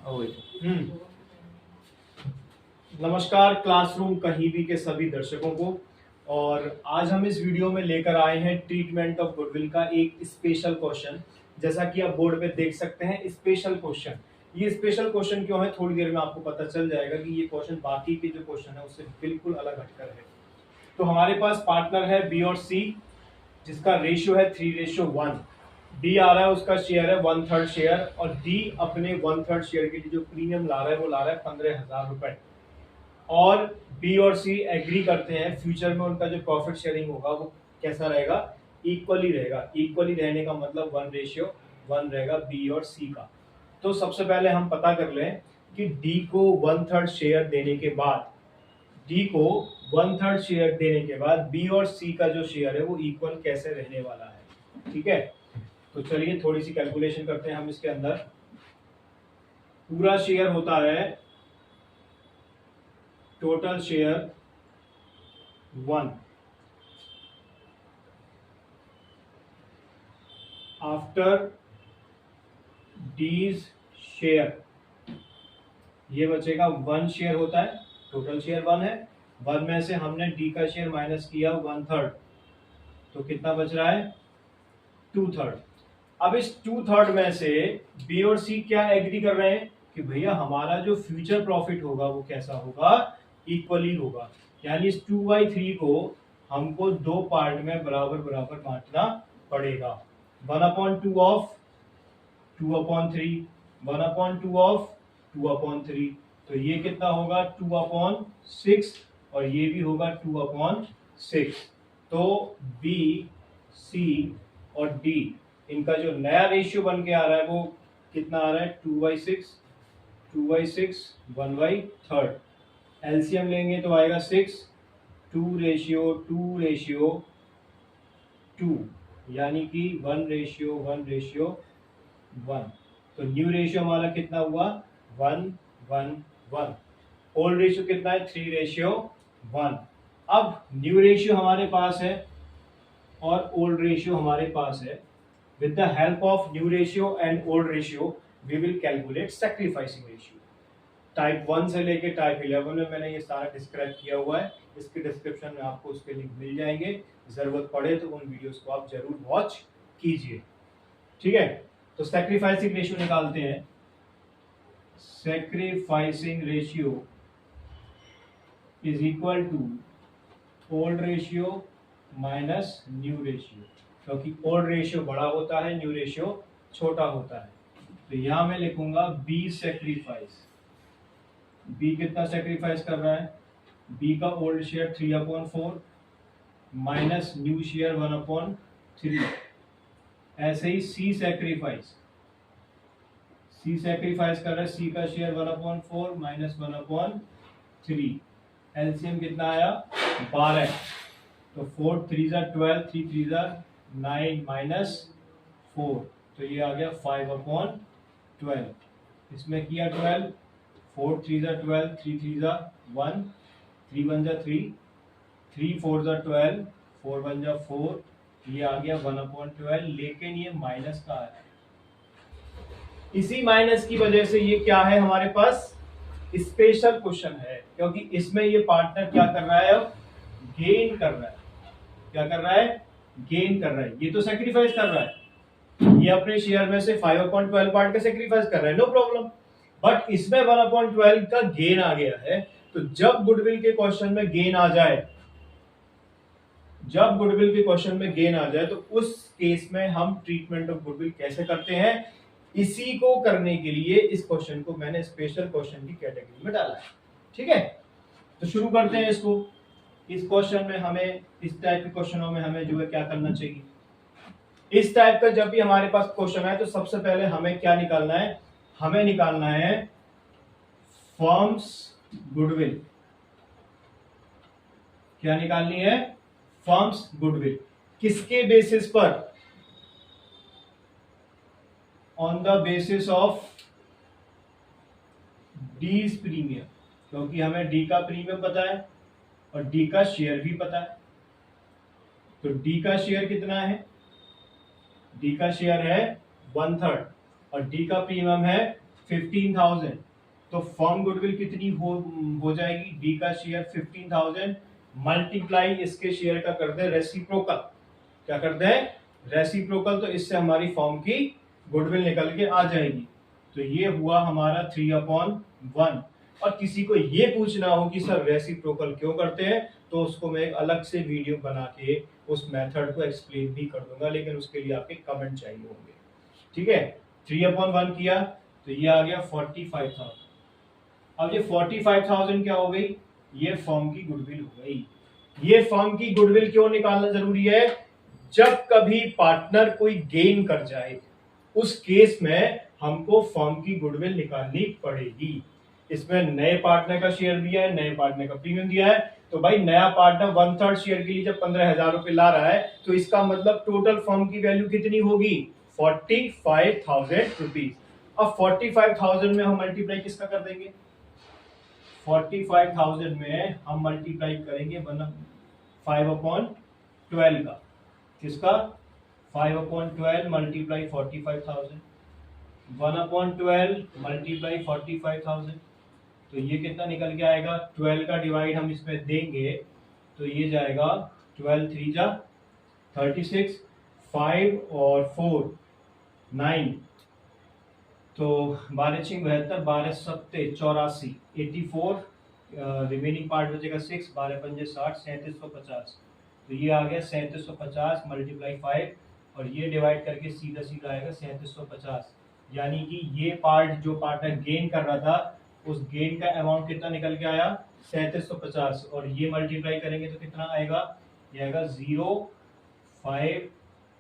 हम्म। नमस्कार क्लासरूम कहीं भी के सभी दर्शकों को। और आज हम इस वीडियो में लेकर आए हैं ट्रीटमेंट ऑफ गुडविल का एक स्पेशल क्वेश्चन। जैसा कि आप बोर्ड पे देख सकते हैं, स्पेशल क्वेश्चन। ये स्पेशल क्वेश्चन क्यों है, थोड़ी देर में आपको पता चल जाएगा कि ये क्वेश्चन बाकी के जो क्वेश्चन है उससे बिल्कुल अलग हटकर है। तो हमारे पास पार्टनर है बी और सी, जिसका रेशियो है 3:1। डी आ रहा है, उसका शेयर है 1/3 शेयर, और डी अपने 1/3 शेयर के लिए जो प्रीमियम ला रहा है वो ला रहा है 15,000 रुपए। और बी और सी एग्री करते हैं फ्यूचर में उनका जो प्रॉफिट शेयरिंग होगा वो कैसा रहेगा, इक्वली रहेगा। इक्वली रहने का मतलब 1:1 रहेगा बी और सी का। तो सबसे पहले हम पता कर लें कि डी को 1/3 शेयर देने के बाद, डी को 1/3 शेयर देने के बाद बी और सी का जो शेयर है वो इक्वल कैसे रहने वाला है। ठीक है, तो चलिए थोड़ी सी कैलकुलेशन करते हैं हम इसके अंदर। पूरा शेयर होता है टोटल शेयर 1 आफ्टर डीज शेयर, ये बचेगा 1 शेयर होता है, टोटल शेयर 1 है। 1 में से हमने डी का शेयर माइनस किया 1/3, तो कितना बच रहा है 2/3। अब इस 2/3 में से बी और सी क्या एग्री कर रहे हैं कि भैया हमारा जो फ्यूचर प्रॉफिट होगा वो कैसा होगा, इक्वली होगा। यानी इस 2/3 को हमको दो पार्ट में बराबर बराबर बांटना पड़ेगा। 1/2 ऑफ 2/3, 1/2 ऑफ 2/3, तो ये कितना होगा 2/6, और ये भी होगा 2/6। तो बी, सी और डी, इनका जो नया रेशियो बन के आ रहा है वो कितना आ रहा है 2/6, 2/6, 1/3। एलसीएम लेंगे तो आएगा 6, 2:2:2, यानी कि 1:1:1। तो न्यू रेशियो हमारा कितना हुआ 1:1:1। ओल्ड रेशियो कितना है 3:1। अब न्यू रेशियो हमारे पास है और ओल्ड रेशियो हमारे पास है। With the help of new ratio and old ratio we will calculate sacrificing ratio. Type 1 से लेके टाइप 11 में मैंने ये सारा डिस्क्राइब किया हुआ है। इसके डिस्क्रिप्शन में आपको उसके लिंक मिल जाएंगे, जरूरत पड़े तो उन वीडियोस को आप जरूर वॉच कीजिए। ठीक है, तो सैक्रिफाइसिंग रेशियो निकालते हैं। Sacrificing ratio is equal to old ratio minus new ratio, क्योंकि ओल्ड रेशियो बड़ा होता है, न्यू रेशियो छोटा होता है। तो यहां मैं लिखूंगा बी सैक्रिफाइस। बी कितना सैक्रिफाइस कर रहा है, बी का old share 3/4 minus new share 1/3। ऐसे ही सी सैक्रिफाइस, सी सैक्रिफाइस कर रहा है, सी का शेयर 1/4 माइनस 1/3। एलसीएम कितना आया 12, तो 4 3 12, 3 3 9 माइनस 4, तो ये आ गया 5/12। इसमें किया 12, 4 3 12, 3 3 1, 3 1 3, 3 4 12, 4 1 4, ये आ गया 1/12। लेकिन ये माइनस का है, इसी माइनस की वजह से ये क्या है हमारे पास स्पेशल क्वेश्चन है, क्योंकि इसमें ये पार्टनर क्या कर रहा है, गेन कर रहा है। क्या कर रहा है, गेन कर रहा है। ये तो सेक्रीफाइस कर रहा है, ये अपने शेयर में से 5/12 पार्ट का सेक्रीफाइस कर रहा है, नो प्रॉब्लम। बट इसमें 1/12 का गेन आ गया है। तो जब गुडविल के क्वेश्चन में गेन आ जाए, जब गुडविल के क्वेश्चन में गेन आ जाए, तो उस केस में हम ट्रीटमेंट ऑफ गुडविल कैसे करते हैं, इसी को करने के लिए इस क्वेश्चन को मैंने स्पेशल क्वेश्चन की कैटेगरी में डाला है। ठीक है, तो शुरू करते हैं इसको। इस क्वेश्चन में हमें, इस टाइप के क्वेश्चनों में हमें जो है क्या करना चाहिए, इस टाइप का जब भी हमारे पास क्वेश्चन है तो सबसे पहले हमें क्या निकालना है, हमें निकालना है फर्म्स गुडविल। क्या निकालनी है, फर्म्स गुडविल। किसके बेसिस पर, on the basis of D's premium, क्योंकि हमें डी का प्रीमियम पता है और डी का शेयर भी पता है। तो डी का शेयर कितना है, डी का शेयर है 1/3 और डी का प्रीमियम है 15,000, तो फर्म गुडविल कितनी हो जाएगी, डी का शेयर 15,000 मल्टीप्लाई इसके शेयर का करते हैं रेसिप्रोकल, क्या करते हैं रेसिप्रोकल, तो इससे हमारी फर्म की गुडविल निकल के आ जाएगी। तो ये हुआ हमारा 3/1। और किसी को ये पूछना हो कि सर रेसिप्रोकल क्यों करते हैं, तो उसको मैं एक अलग से वीडियो बना के उस मेथड को एक्सप्लेन भी कर दूंगा, लेकिन उसके लिए आपके कमेंट चाहिए होंगे। ठीक है, 3/1 किया तो ये आ गया 45,000। अब ये 45,000 क्या हो गई, ये फर्म की गुडविल हो गई। ये फर्म की गुडविल क्यों निकालना जरूरी है, जब कभी पार्टनर कोई गेन कर जाए उस केस में हमको फर्म की गुडविल निकालनी पड़ेगी। इसमें नए पार्टनर का शेयर दिया है, नए पार्टनर का प्रीमियम दिया है, तो भाई नया पार्टनर 1/3 शेयर के लिए जब 15,000 रुपए ला रहा है, तो इसका मतलब टोटल फर्म की वैल्यू कितनी होगी, 45,000 रुपीज। अब 45,000 में हम मल्टीप्लाई किसका कर देंगे, 45,000 में हम मल्टीप्लाई करेंगे 5/12 का, किसका 5/12 मल्टीप्लाई 45,000, 1/12 मल्टीप्लाई 45,000, तो ये कितना निकल के आएगा, 12 का डिवाइड हम इसमें देंगे तो ये जाएगा 12 3 जा 36, 5 और 4 9, तो 12 6 72, 12 7 84, 84, रिमेनिंग पार्ट बचेगा 6, 12 5 60, 3750, तो ये आ गया 3750 मल्टीप्लाई 5 और ये डिवाइड करके सीधा सीधा आएगा 3750, यानी कि ये पार्ट जो पार्टनर गेन कर रहा था उस गेन का अमाउंट कितना निकल के आया 3750, और ये मल्टीप्लाई करेंगे तो कितना आएगा, ये आएगा 0 5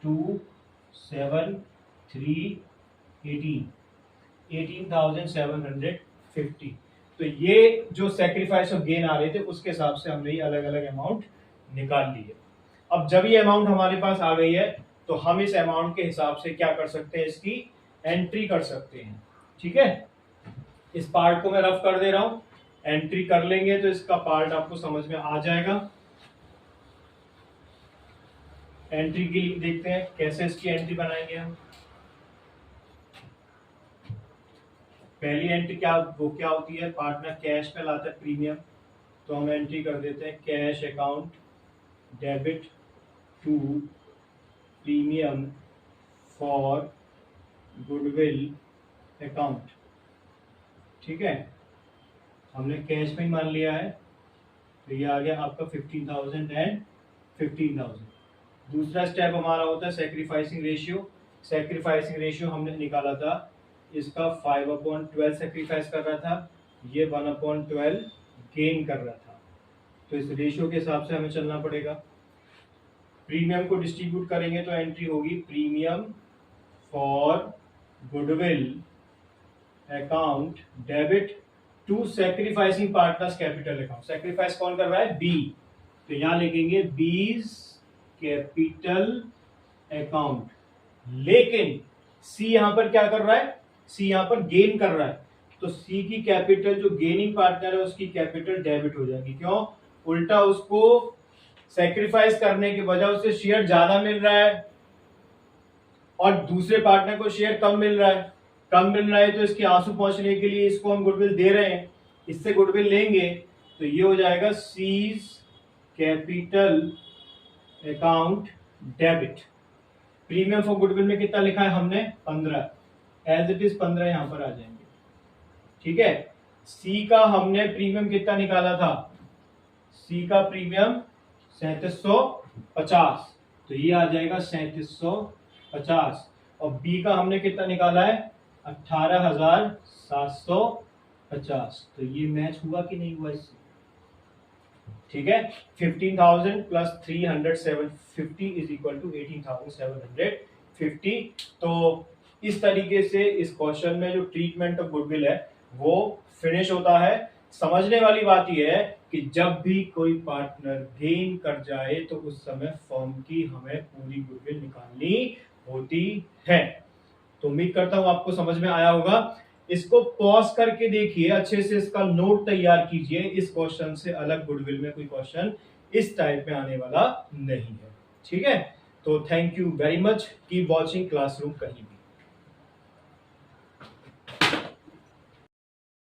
2 7 3 18,750। तो ये जो सेक्रीफाइस ऑफ गेन आ रहे थे उसके हिसाब से हमने ये अलग अलग अमाउंट निकाल ली है। अब जब ये अमाउंट हमारे पास आ गई है तो हम इस अमाउंट के हिसाब से क्या कर सकते हैं, इसकी एंट्री कर सकते हैं। ठीक है, इस पार्ट को मैं रफ कर दे रहा हूं, एंट्री कर लेंगे तो इसका पार्ट आपको समझ में आ जाएगा। एंट्री के लिए देखते हैं कैसे इसकी एंट्री बनाएंगे हम। पहली एंट्री क्या होती है, पार्टनर कैश पे लाता है प्रीमियम, तो हम एंट्री कर देते हैं cash account debit to premium for goodwill account. ठीक है, हमने कैश में ही मान लिया है, तो ये आ गया आपका 15,000 एंड 15,000। दूसरा स्टेप हमारा होता है सेक्रीफाइसिंग रेशियो। सेक्रीफाइसिंग रेशियो हमने निकाला था, इसका 5/12 सेक्रीफाइस कर रहा था, ये 1/12 गेन कर रहा था, तो इस रेशियो के हिसाब से हमें चलना पड़ेगा। प्रीमियम को डिस्ट्रीब्यूट करेंगे तो एंट्री होगी premium for goodwill account debit to sacrificing partners capital account. Sacrifice कौन कर रहा है, बी, तो यहां लिखेंगे बीज कैपिटल अकाउंट। लेकिन सी यहां पर क्या कर रहा है, सी यहां पर गेन कर रहा है, तो सी की कैपिटल जो गेनिंग पार्टनर है उसकी कैपिटल डेबिट हो जाएगी। क्यों, उल्टा उसको सेक्रीफाइस करने की वजह उससे शेयर ज्यादा मिल रहा है और दूसरे पार्टनर को शेयर कम मिल रहा है। कम मिल रहा है तो इसके आंसू पहुंचने के लिए इसको हम गुडविल दे रहे हैं, इससे गुडविल लेंगे तो ये हो जाएगा seize capital account debit. Premium for goodwill में कितना लिखा है हमने 15, एज इट इज 15 यहां पर आ जाएंगे। ठीक है, सी का हमने प्रीमियम कितना निकाला था, सी का प्रीमियम 3750, तो ये आ जाएगा 3750, और बी का हमने कितना निकाला है 18,750, तो ये मैच हुआ कि नहीं हुआ इससे। ठीक है, 15,000 प्लस 350 इज इक्वल टू 18,750। तो इस तरीके से इस क्वेश्चन में जो ट्रीटमेंट ऑफ गुडविल है वो फिनिश होता है। समझने वाली बात यह है कि जब भी कोई पार्टनर गेन कर जाए तो उस समय फर्म की हमें पूरी गुडविल निकालनी होती है। तो उम्मीद करता हूं आपको समझ में आया होगा। इसको पॉज करके देखिए, अच्छे से इसका नोट तैयार कीजिए। इस क्वेश्चन से अलग गुडविल में कोई क्वेश्चन इस टाइप में आने वाला नहीं है। ठीक है, तो thank you very much, keep watching classroom कहीं।